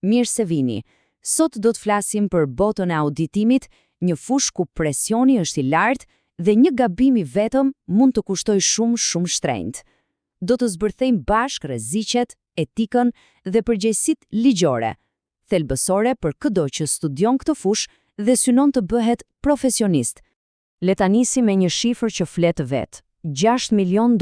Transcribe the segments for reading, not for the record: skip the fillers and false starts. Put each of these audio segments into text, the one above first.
mirë se vini. Sot do të flasim për botën e auditimit, një fushë ku presioni është i lartë dhe një gabim i vetëm mund të kushtoj shumë shtrenjtë. Do të zbërthejmë bashkë rreziqet, etikën dhe përgjegjësitë ligjore, thelbësore për çdo që studion këtë fushë dhe synon të bëhet profesionist. Le ta nisim me një shifër që flet vetë, $6 milion.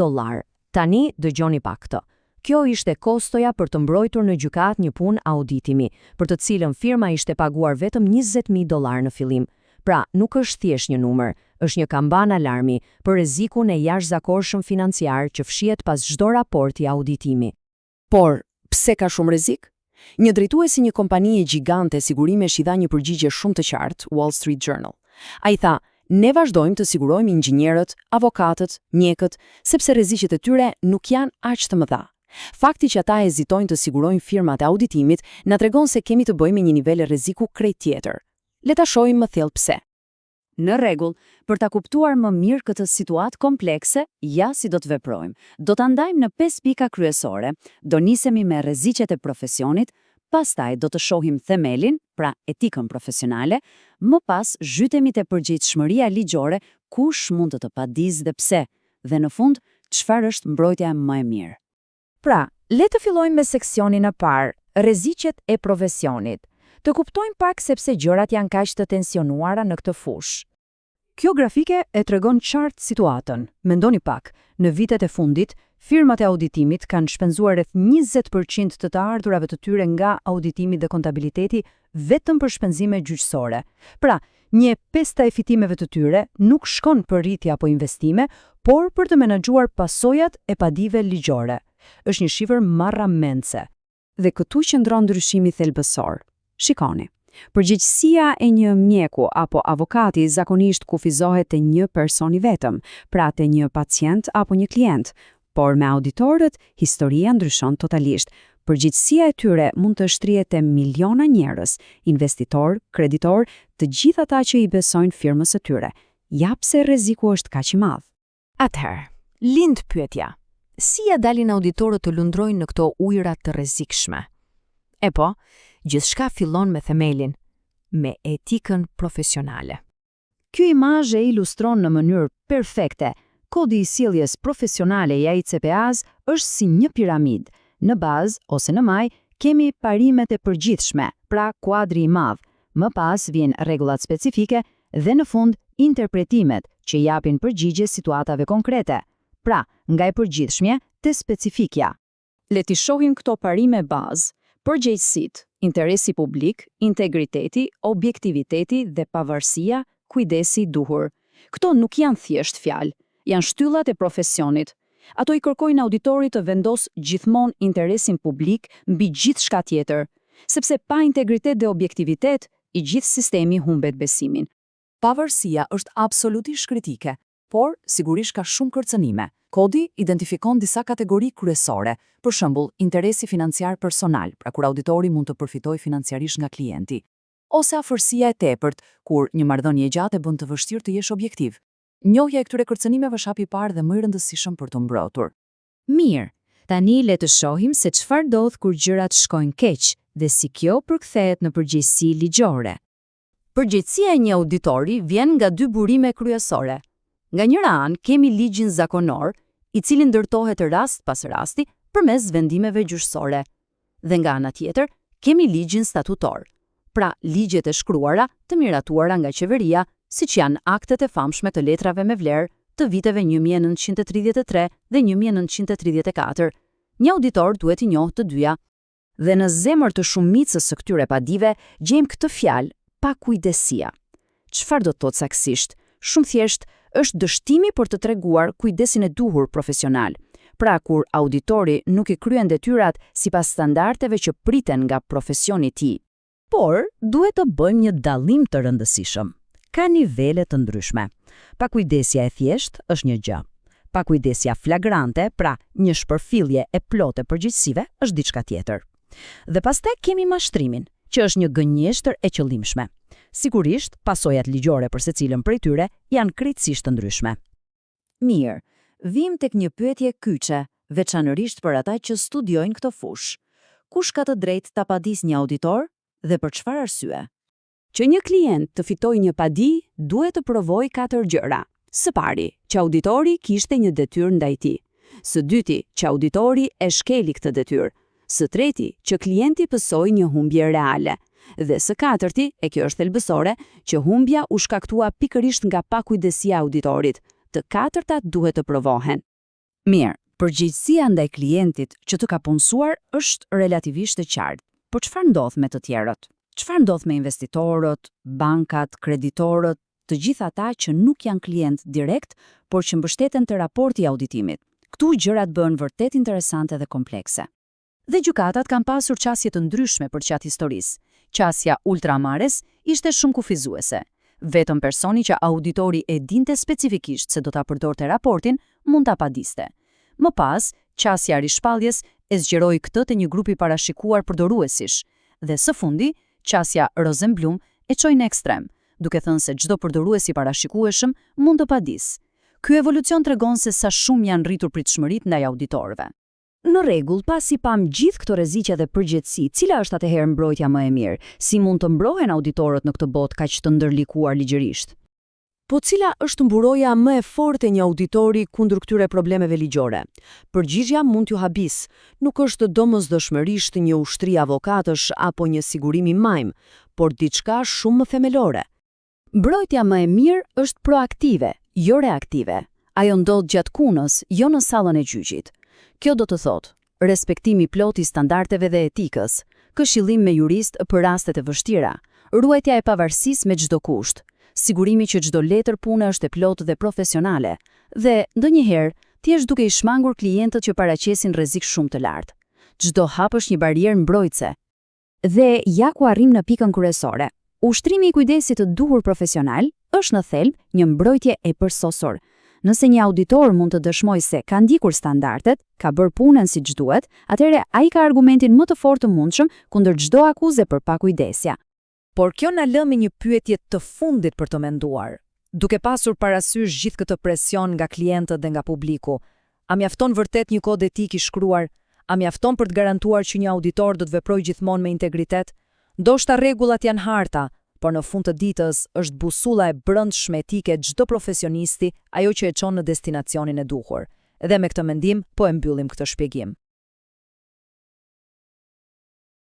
Tani dëgjoni pak këtë. Kjo ishte kostoja për të mbrojtur në gjykat një punë auditimi, për të cilën firma ishte paguar vetëm $20.000 në fillim. Pra, nuk është thjesht një numër, është një kamban alarmi për rrezikun e jashtëzakonshëm financiar që fshihet pas çdo raporti auditimi. Por, pse ka shumë rrezik? Një drejtues i një kompanie gjigante sigurimesh i dha një përgjigje shumë të qartë, Wall Street Journal. Ai tha: "Ne vazhdojmë të sigurojmë inxhinierët, avokatët, mjekët, sepse rreziqet e tyre nuk janë aq të mëdha. Fakti që ata hezitojnë të sigurojnë firmat e auditimit na tregon se kemi të bëjmë me një nivel rreziku krejt tjetër. Le ta shohim më thellë pse." Në rregull, për ta kuptuar më mirë këtë situatë komplekse, ja si do të veprojmë. Do ta ndajmë në 5 pika kryesore. Do nisemi me rreziqet e profesionit, pastaj do të shohim themelin, pra etikën profesionale, më pas zhytemi te përgjegjëshmëria ligjore, kush mund të padizë dhe pse, dhe në fund, çfarë është mbrojtja më e mirë. Pra, le të fillojmë me seksionin e parë, rreziqet e profesionit. Të kuptojmë pak sepse gjërat janë kaq të tensionuara në këtë fushë. Kjo grafike e tregon qartë situatën. Mendoni pak, në vitet e fundit, firmat e auditimit kanë shpenzuar rreth 20% të ardhurave të tyre nga auditimi dhe kontabiliteti vetëm për shpenzime gjyqësore. Pra, një pesta e fitimeve të tyre nuk shkon për rritje apo investime, por për të menaxhuar pasojat e padive ligjore. Është një shifër marramendse. Dhe këtu qëndron ndryshimi thelbësor. Shikoni, përgjegjësia e një mjeku apo avokati zakonisht kufizohet te një person i vetëm, pra te një pacient apo një klient, por me auditorët historia ndryshon totalisht. Përgjegjësia e tyre mund të shtrihet te miliona njerëz, investitor, kreditor, të gjithë ata që i besojnë firmës së tyre. Ja pse rreziku është kaq i madh. Atëherë, lind pyetja. Si ja dalin auditorët të lundrojnë në këto ujëra të rrezikshme? E po, gjithçka fillon me themelin, me etikën profesionale. Ky imazh e ilustron në mënyrë perfekte. Kodi i sjelljes profesionale i AICPA-s është si një piramidë. Në bazë ose në maj kemi parimet e përgjithshme, pra kuadri i madh. Më pas vijnë rregullat specifike dhe në fund interpretimet që japin përgjigje situatave konkrete. Pra, nga e përgjithshmja te specifikja. Le të shohim këto parime bazë: përgjegjësitë, interesi publik, integriteti, objektiviteti dhe pavarësia, kujdesi i duhur. Këto nuk janë thjesht fjalë, janë shtyllat e profesionit. Ato i kërkojnë auditorit të vendos gjithmonë interesin publik mbi gjithçka tjetër, sepse pa integritet dhe objektivitet, i gjithë sistemi humbet besimin. Pavarësia është absolutisht kritike, por sigurisht ka shumë kërcënime. Kodi identifikon disa kategori kryesore, për shembull, interesi financiar personal, pra kur auditori mund të përfitojë financiarisht nga klienti, ose afërsia e tepërt, kur një marrëdhënie e gjatë e bën të vështirë të jesh objektiv. Njohja e këtyre kërcënimeve është hapi i parë dhe më i rëndësishëm për të mbrojtur. Mirë, tani le të shohim se çfarë ndodh kur gjërat shkojnë keq dhe si kjo përkthehet në përgjegjësi ligjore. Përgjegjësia e një auditori vjen nga dy burime kryesore. Nga njëra anë kemi ligjin zakonor, i cili ndërtohet rast pas rasti përmes vendimeve gjyqësore. Dhe nga ana tjetër kemi ligjin statutor, pra ligjet e shkruara të miratuara nga qeveria, siç janë aktet e famshme të letrave me vlerë të viteve 1933 dhe 1934. Një auditor duhet i njohë të dyja. Dhe në zemër të shumicës së këtyre padive gjejmë këtë fjalë, pakujdesia. Çfarë do të thotë saktësisht? Shumë thjesht, është dështimi për të treguar kujdesin e duhur profesional. Pra kur auditori nuk i kryen detyrat sipas standardeve që priten nga profesioni i tij. Por duhet të bëjmë një dallim të rëndësishëm. Ka nivele të ndryshme. Pakujdesja e thjesht është një gjë. Pakujdesja flagrante, pra një shpërfillje e plotë e përgjegjësive, është diçka tjetër. Dhe pastaj kemi mashtrimin, që është një gënjeshtër e qëllimshme. Sigurisht, pasojat ligjore për secilën prej tyre janë krejtësisht të ndryshme. Mirë, vim tek një pyetje kyçe, veçanërisht për ata që studiojnë këtë fushë. kush ka të drejtë ta padisë një auditor dhe për çfarë arsye? Që një klient të fitojë një padi, duhet të provojë 4 gjëra. Së pari, që auditori kishte një detyrë ndaj tij. Së dyti, që auditori e shkeli këtë detyrë. Së treti, që klienti pësoi një humbje reale. Dhe së katërti, e kjo është thelbësore, që humbja u shkaktua pikërisht nga pakujdesia e auditorit. Të katërta duhet të provohen. Mirë, përgjegjësia ndaj klientit që të ka punësuar është relativisht e qartë. Por çfarë ndodh me të tjerët? Çfarë ndodh me investitorët, bankat, kreditorët, të gjithë ata që nuk janë klient direkt, por që mbështeten te raporti i auditimit? Këtu gjërat bëhen vërtet interesante dhe komplekse. Dhe gjykatat kanë pasur qasje të ndryshme për qatë historisë. Qasja ultramares ishte shumë kufizuese. Vetëm personi që auditori e dinte specifikisht se do ta përdorte raportin mund ta padiste. Më pas, qasja rishpalljes e zgjeroi këtë te një grup i parashikuar përdoruesish. Dhe së fundi, qasja Rosenblum e çoi në ekstrem, duke thënë se çdo përdorues i parashikueshëm mund të padisë. Ky evolucion tregon se sa shumë janë rritur pritshmëritë ndaj auditorëve. Në rregull, pasi pam gjithë këto rreziqe dhe përgjegjësi, cila është atëherë mbrojtja më e mirë? Si mund të mbrohen auditorët në këtë botë kaq të ndërlikuar ligjërisht? Po cila është mburoja më e fortë e një auditori kundër këtyre problemeve ligjore? Përgjigjja mund t'ju habis. Nuk është domosdoshmërisht një ushtri avokatësh apo një sigurim i majm, por diçka shumë më themelore. Mbrojtja më e mirë është proaktive, jo reaktive. Ajo ndodh gjatë punës, jo në sallën e gjyqit. Kjo do të thotë, respektimi plot i standardeve dhe etikës, këshillim me jurist për rastet e vështira, ruajtja e pavarësisë me çdo kusht, sigurimi që çdo letër pune është e plotë dhe profesionale, dhe ndonjëherë thjesht duke i shmangur klientët që paraqesin rrezik shumë të lartë. Çdo hap është një barierë mbrojtëse. Dhe ja ku arrim në pikën kryesore. Ushtrimi i kujdesit të duhur profesional është në thelb një mbrojtje e përsosur. Nëse një auditor mund të dëshmojë se ka ndikur standardet, ka bërë punën siç duhet, atëherë ai ka argumentin më të fortë të mundshëm kundër çdo akuzë për pakujdesja. Por kjo na lë me një pyetje të fundit për të menduar. Duke pasur parasysh gjithë këtë presion nga klientët dhe nga publiku, a mjafton vërtet një kod etik i shkruar? A mjafton për të garantuar që një auditor do të veprojë gjithmonë me integritet? Ndoshta rregullat janë harta, por në fund të ditës është busulla e brendshme etike çdo profesionisti ajo që e çon në destinacionin e duhur. Dhe me këtë mendim po e mbyllim këtë shpjegim.